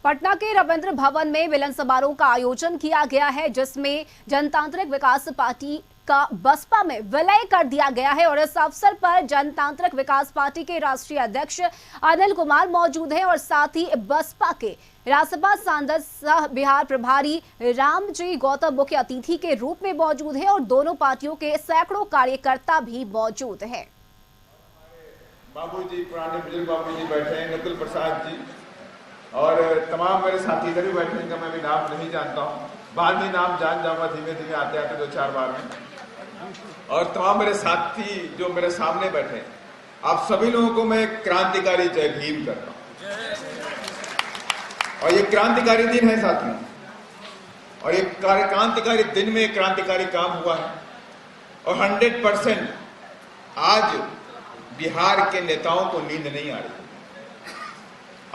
पटना के रविंद्र भवन में मिलन समारोह का आयोजन किया गया है, जिसमें जनतांत्रिक विकास पार्टी का बसपा में विलय कर दिया गया है। और इस अवसर पर जनतांत्रिक विकास पार्टी के राष्ट्रीय अध्यक्ष अनिल कुमार मौजूद हैं और साथ ही बसपा के राज्यसभा सांसद सह बिहार प्रभारी रामजी गौतम मुख्य अतिथि के रूप में मौजूद हैं और दोनों पार्टियों के सैकड़ों कार्यकर्ता भी मौजूद हैं। बाबूजी, पुराने बुजुर्ग बाबूजी बैठे हैं, नकुल प्रसाद जी और तमाम मेरे साथी इधर भी बैठे हैं। मैं भी नाम नहीं जानता हूँ, बाद में नाम जान जाऊंगा धीमे धीमे आते आते 2-4 बार में। और तमाम मेरे साथी जो मेरे सामने बैठे हैं, आप सभी लोगों को मैं क्रांतिकारी जय भीम करता हूँ। और ये क्रांतिकारी दिन है साथियों, और ये क्रांतिकारी दिन में क्रांतिकारी काम हुआ है। और 100% आज बिहार के नेताओं को नींद नहीं आ रही।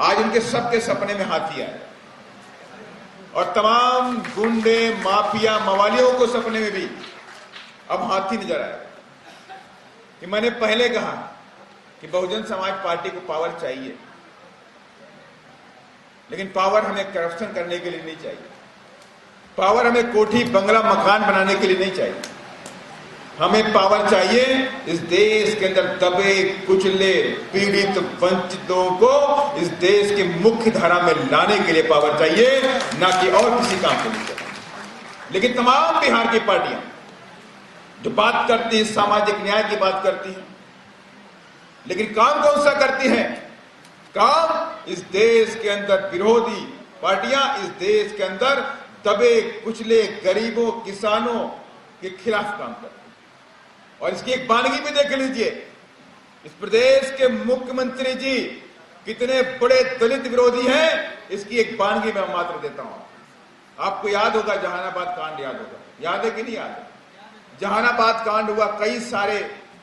आज उनके सबके सपने में हाथी आए और तमाम गुंडे, माफिया, मवालियों को सपने में भी अब हाथी नजर आया। कि मैंने पहले कहा कि बहुजन समाज पार्टी को पावर चाहिए, लेकिन पावर हमें करप्शन करने के लिए नहीं चाहिए। पावर हमें कोठी बंगला मकान बनाने के लिए नहीं चाहिए। हमें पावर चाहिए इस देश के अंदर दबे कुचले पीड़ित वंचितों को इस देश की मुख्य धारा में लाने के लिए पावर चाहिए, ना कि और किसी काम के लिए। लेकिन तमाम बिहार की पार्टियां जो बात करती हैं, सामाजिक न्याय की बात करती हैं, लेकिन काम कौन सा करती हैं? काम इस देश के अंदर विरोधी पार्टियां इस देश के अंदर दबे कुचले गरीबों, किसानों के खिलाफ काम करती हैं। और इसकी एक बानगी भी देख लीजिए, इस प्रदेश के मुख्यमंत्री जी कितने बड़े दलित विरोधी हैं, इसकी एक बानगी मैं मात्र देता हूं। आपको याद होगा जहानाबाद कांड, याद होगा, याद है कि नहीं याद है? जहानाबाद कांड हुआ, कई सारे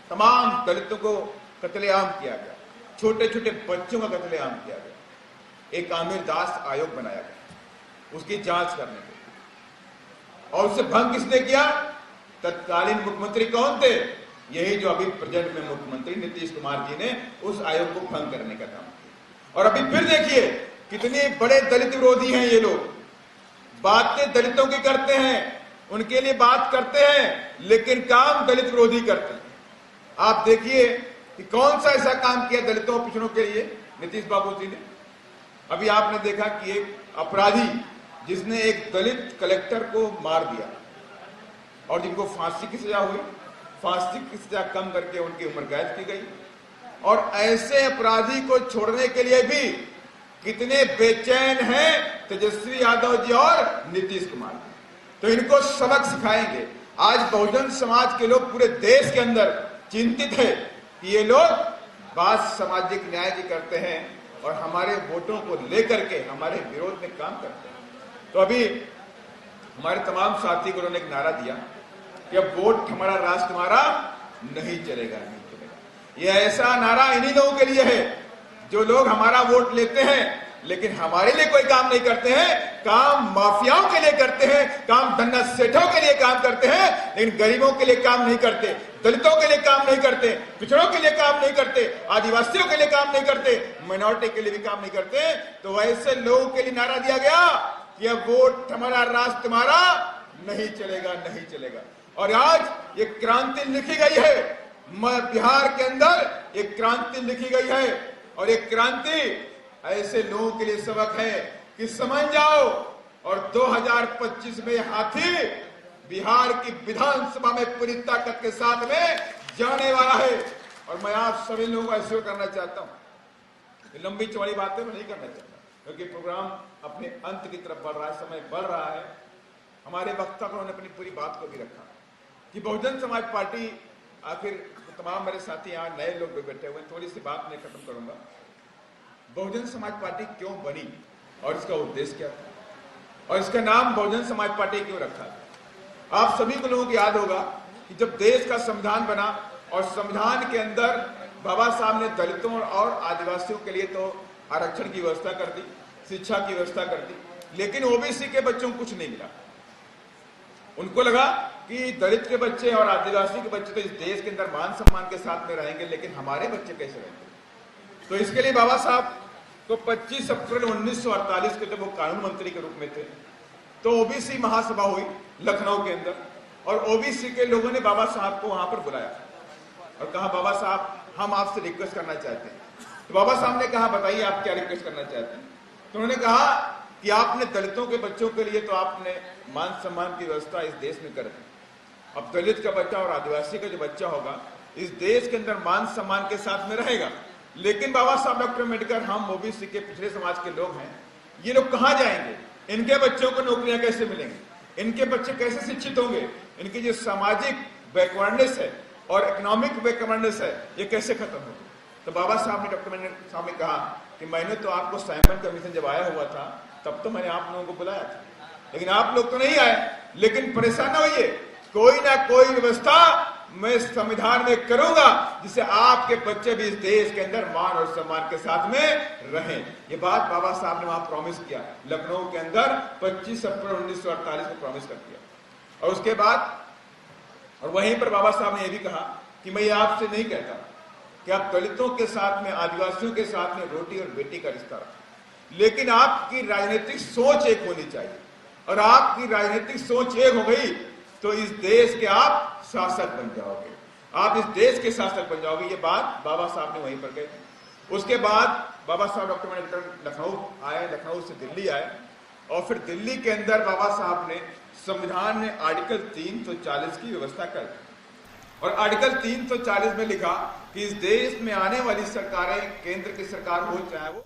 तमाम दलितों को कत्लेआम किया गया, छोटे छोटे बच्चों का कत्लेआम किया गया। एक आमिर दास आयोग बनाया गया उसकी जांच करने के लिए, और उससे भंग किसने किया? तत्कालीन मुख्यमंत्री कौन थे? यही जो अभी प्रेजेंट में मुख्यमंत्री नीतीश कुमार जी ने उस आयोग को भंग करने का काम किया। और अभी फिर देखिए कितने बड़े दलित विरोधी हैं ये लोग। बातें दलितों की करते हैं, उनके लिए बात करते हैं, लेकिन काम दलित विरोधी करते हैं। आप देखिए कि कौन सा ऐसा काम किया दलितों और पिछड़ों के लिए नीतीश बाबू जी ने। अभी आपने देखा कि एक अपराधी जिसने एक दलित कलेक्टर को मार दिया और जिनको फांसी की सजा हुई, फांसी की सजा कम करके उनकी उम्र कैद की गई। और ऐसे अपराधी को छोड़ने के लिए भी कितने बेचैन हैं तेजस्वी यादव जी और नीतीश कुमार। तो इनको सबक सिखाएंगे। आज बहुजन समाज के लोग पूरे देश के अंदर चिंतित है कि ये लोग बात सामाजिक न्याय की करते हैं और हमारे वोटों को लेकर के हमारे विरोध में काम करते हैं। तो अभी हमारे तमाम साथी को उन्होंने एक नारा दिया कि अब वोट हमारा, राष्ट्र तुम्हारा, नहीं चलेगा, नहीं चलेगा। ये ऐसा नारा इन्हीं लोगों के लिए है जो लोग हमारा वोट लेते हैं लेकिन हमारे लिए कोई काम नहीं करते हैं। काम माफियाओं के लिए करते हैं, काम धन्ना सेठों के लिए काम करते हैं, लेकिन गरीबों के लिए काम नहीं करते, दलितों के लिए काम नहीं करते, पिछड़ों के लिए काम नहीं करते, आदिवासियों के लिए काम नहीं करते, माइनॉरिटी के लिए भी काम नहीं करते। तो वैसे लोगों के लिए नारा दिया गया कि अब वोट हमारा, राष्ट्र तुम्हारा, नहीं चलेगा, नहीं चलेगा। और आज ये क्रांति लिखी गई है, बिहार के अंदर एक क्रांति लिखी गई है। और एक क्रांति ऐसे लोगों के लिए सबक है कि समझ जाओ। और 2025 में हाथी बिहार की विधानसभा में पूरी ताकत के साथ में जाने वाला है। और मैं आप सभी लोगों को ऐसे करना चाहता हूं, लंबी चौड़ी बातें मैं नहीं करना चाहता, क्योंकि प्रोग्राम अपने अंत की तरफ बढ़ रहा है, समय बढ़ रहा है। हमारे वक्ता को उन्होंने अपनी पूरी बात को भी रखा कि बहुजन समाज पार्टी, आखिर तमाम मेरे साथी यहाँ नए लोग भी बैठे हुए, थोड़ी सी बात मैं खत्म करूंगा। बहुजन समाज पार्टी क्यों बनी और इसका उद्देश्य क्या था और इसका नाम बहुजन समाज पार्टी क्यों रखा था? आप सभी को लोगों को याद होगा कि जब देश का संविधान बना और संविधान के अंदर बाबा साहब ने दलितों और आदिवासियों के लिए तो आरक्षण की व्यवस्था कर दी, शिक्षा की व्यवस्था कर दी, लेकिन ओबीसी के बच्चों को कुछ नहीं मिला। उनको लगा कि दलित के बच्चे और आदिवासी के बच्चे तो इस देश के अंदर मान सम्मान के साथ में रहेंगे, लेकिन हमारे बच्चे कैसे रहेंगे? तो इसके लिए बाबा साहब तो 25 अप्रैल 1948 के जब वो कानून मंत्री के रूप में थे तो ओबीसी महासभा हुई लखनऊ के अंदर, और ओबीसी के लोगों ने बाबा साहब को वहां पर बुलाया और कहा, बाबा साहब हम आपसे रिक्वेस्ट करना चाहते हैं। तो बाबा साहब ने कहा, बताइए आप क्या रिक्वेस्ट करना चाहते हैं। तो उन्होंने कहा कि आपने दलितों के बच्चों के लिए तो आपने मान सम्मान की व्यवस्था इस देश में कर दी, अब दलित का बच्चा और आदिवासी का जो बच्चा होगा इस देश के अंदर मान सम्मान के साथ में रहेगा, लेकिन बाबा साहब डॉक्टर अम्बेडकर, हम ओबीसी के पिछड़े समाज के लोग हैं, ये लोग कहां जाएंगे, इनके बच्चों को नौकरियां कैसे मिलेंगी, इनके बच्चे कैसे शिक्षित होंगे, इनकी जो सामाजिक बैकवर्डनेस है और इकोनॉमिक बैकवर्डनेस है ये कैसे खत्म होगी। तो बाबा साहब ने, डॉक्टर अम्बेडकर साहब ने कहा कि मैंने तो आपको साइमन कमीशन जब आया हुआ था तब तो मैंने आप लोगों को बुलाया था, लेकिन आप लोग तो नहीं आए, लेकिन परेशान न होइए, कोई ना कोई व्यवस्था मैं संविधान में करूंगा जिससे आपके बच्चे भी इस देश के अंदर मान और सम्मान के साथ में रहें। ये बात बाबा साहब ने वहां प्रॉमिस किया लखनऊ के अंदर 25 अप्रैल 1948 को प्रॉमिस कर दिया। और उसके बाद और वहीं पर बाबा साहब ने यह भी कहा कि मैं ये आपसे नहीं कहता कि आप दलितों के साथ में, आदिवासियों के साथ में रोटी और बेटी का रिश्ता रखें, लेकिन आपकी राजनीतिक सोच एक होनी चाहिए, और आपकी राजनीतिक सोच एक हो गई तो इस देश के आप शासक बन जाओगे, आप इस देश के शासक बन जाओगे। ये बात बाबा साहब ने वहीं पर कही। उसके बाद बाबा साहब डॉक्टर अम्बेडकर लखनऊ आए, लखनऊ से दिल्ली आए, और फिर दिल्ली के अंदर बाबा साहब ने संविधान में आर्टिकल 340 की व्यवस्था कर दी, और आर्टिकल 340 में लिखा कि इस देश में आने वाली सरकारें, केंद्र की सरकार हो चाहे वो